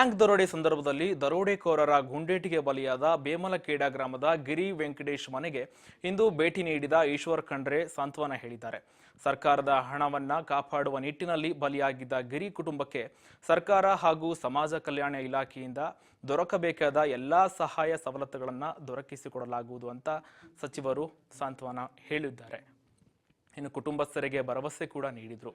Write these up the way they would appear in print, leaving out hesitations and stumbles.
Bank ದರೋಡೆ ಸಂದರ್ಭದಲ್ಲಿ ದರೋಡೆಕೋರರ ಗುಂಡೇಟಿಗೆ ಬಲಿಯಾದ ಬೇಮಲಖೇಡ ಗ್ರಾಮದ ಗಿರಿ ವೆಂಕಟೇಶ್ ಮನೆಗೆ ಇಂದು ಭೇಟಿ ನೀಡಿದ ಈಶ್ವರ್ ಖಂಡ್ರೆ ಸಾಂತ್ವನ ಹೇಳಿದ್ದಾರೆ. ಸರ್ಕಾರದ ಹಣವನ್ನ ಕಾಪಾಡುವ ನಿಟ್ಟಿನಲ್ಲಿ ಬಲಿಯಾಗಿದ್ದ ಗಿರಿ ಕುಟುಂಬಕ್ಕೆ ಸರ್ಕಾರ ಹಾಗೂ ಸಮಾಜ ಕಲ್ಯಾಣ ಇಲಾಖೆಯಿಂದ ದೊರಕಬೇಕಾದ ಎಲ್ಲಾ ಸಹಾಯ ಸವಲತ್ತುಗಳನ್ನು ದೊರಕಿಸಿಕೊಡಲಾಗುವುದು ಅಂತ ಸಚಿವರು ಸಾಂತ್ವನ ಹೇಳಿದ್ದಾರೆ. ಇನ್ನು ಕುಟುಂಬಸ್ಥರಿಗೆ ಭರವಸೆ ಕೂಡ ನೀಡಿದರು.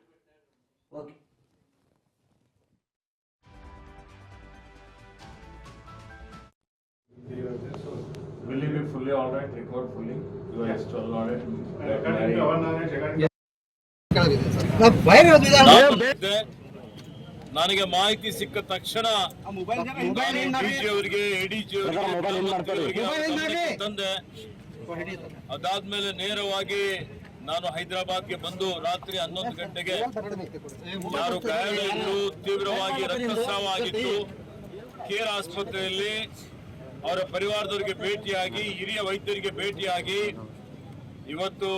Will you be fully all right? Record fully. You are still all right. ನನಗೆ ಮಾಹಿತಿ ಸಿಕ್ಕ ತಕ್ಷಣ ಡಿಜಿ ಅವರಿಗೆ ಎಡಿಜಿ ಅವರಿಗೆ ತಂದೆ. ಅದಾದ್ಮೇಲೆ ನೇರವಾಗಿ ನಾನು ಹೈದರಾಬಾದ್ಗೆ ಬಂದು ರಾತ್ರಿ 11 ಗಂಟೆಗೆ ಯಾರು ಗಾಯಾಳು ತೀವ್ರವಾಗಿ ರಕ್ತಸ್ರಾವ ಆಗಿತ್ತು ಕೇರ್ ಆಸ್ಪತ್ರೆಯಲ್ಲಿ ಅವರ ಪರಿವಾರದವರಿಗೆ ಭೇಟಿಯಾಗಿ ಹಿರಿಯ ವೈದ್ಯರಿಗೆ ಭೇಟಿಯಾಗಿ ಇವತ್ತು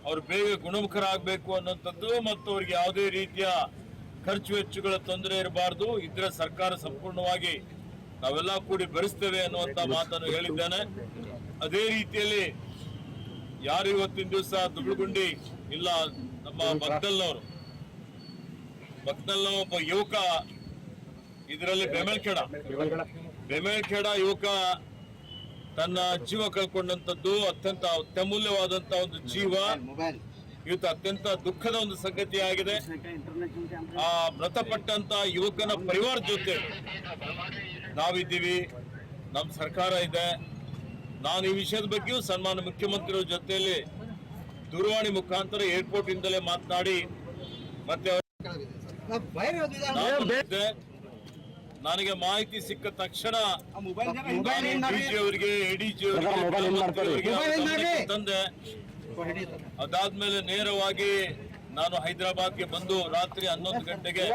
ಅವರು ಬೇಗ ಗುಣಮುಖರಾಗಬೇಕು ಅನ್ನೋಂಥದ್ದು ಮತ್ತು ಅವರಿಗೆ ಯಾವುದೇ ರೀತಿಯ ಖರ್ಚು ವೆಚ್ಚಗಳ ತೊಂದರೆ ಇರಬಾರ್ದು, ಇದ್ರೆ ಸರ್ಕಾರ ಸಂಪೂರ್ಣವಾಗಿ ನಾವೆಲ್ಲ ಕೂಡಿ ಭರಿಸ್ತೇವೆ ಅನ್ನುವಂಥ ಮಾತನ್ನು ಹೇಳಿದ್ದೇನೆ. ಅದೇ ರೀತಿಯಲ್ಲಿ ಯಾರು ಇವತ್ತಿನ ದಿವಸ ದುಗುಳುಗುಂಡಿ ಇಲ್ಲ ನಮ್ಮ ಬಗ್ನಲ್ನವರು ಒಬ್ಬ ಯುವಕ ಇದರಲ್ಲಿ ಬೇಮಲಖೇಡ ಯುವಕ ತನ್ನ ಜೀವ ಕಳ್ಕೊಂಡಂತದ್ದು ಅತ್ಯಂತ ಅತ್ಯಮೂಲ್ಯವಾದಂತಹ ಒಂದು ಜೀವ ಇವತ್ತು ಅತ್ಯಂತ ದುಃಖದ ಒಂದು ಸಂಗತಿ ಆಗಿದೆ. ಆ ಮೃತಪಟ್ಟಂತ ಯುವಕನ ಪರಿವಾರದ ಜೊತೆ ನಾವಿದ್ದೀವಿ, ನಮ್ಮ ಸರ್ಕಾರ ಇದೆ. ನಾನು ಈ ವಿಷಯದ ಬಗ್ಗೆಯೂ ಸನ್ಮಾನ್ಯ ಮುಖ್ಯಮಂತ್ರಿಗಳ ಜೊತೆಯಲ್ಲಿ ದೂರವಾಣಿ ಮುಖಾಂತರ ಏರ್ಪೋರ್ಟ್ ಇಂದಲೇ ಮಾತನಾಡಿ ಮತ್ತೆ ನನಗೆ ಮಾಹಿತಿ ಸಿಕ್ಕ ತಕ್ಷಣ ಡಿಜಿ ಅವರಿಗೆ ಎಡಿಜಿ ಅವರಿಗೆ ತಂದೆ. ಅದಾದ್ಮೇಲೆ ನೇರವಾಗಿ ನಾನು ಹೈದರಾಬಾದ್ಗೆ ಬಂದು ರಾತ್ರಿ 11 ಗಂಟೆಗೆ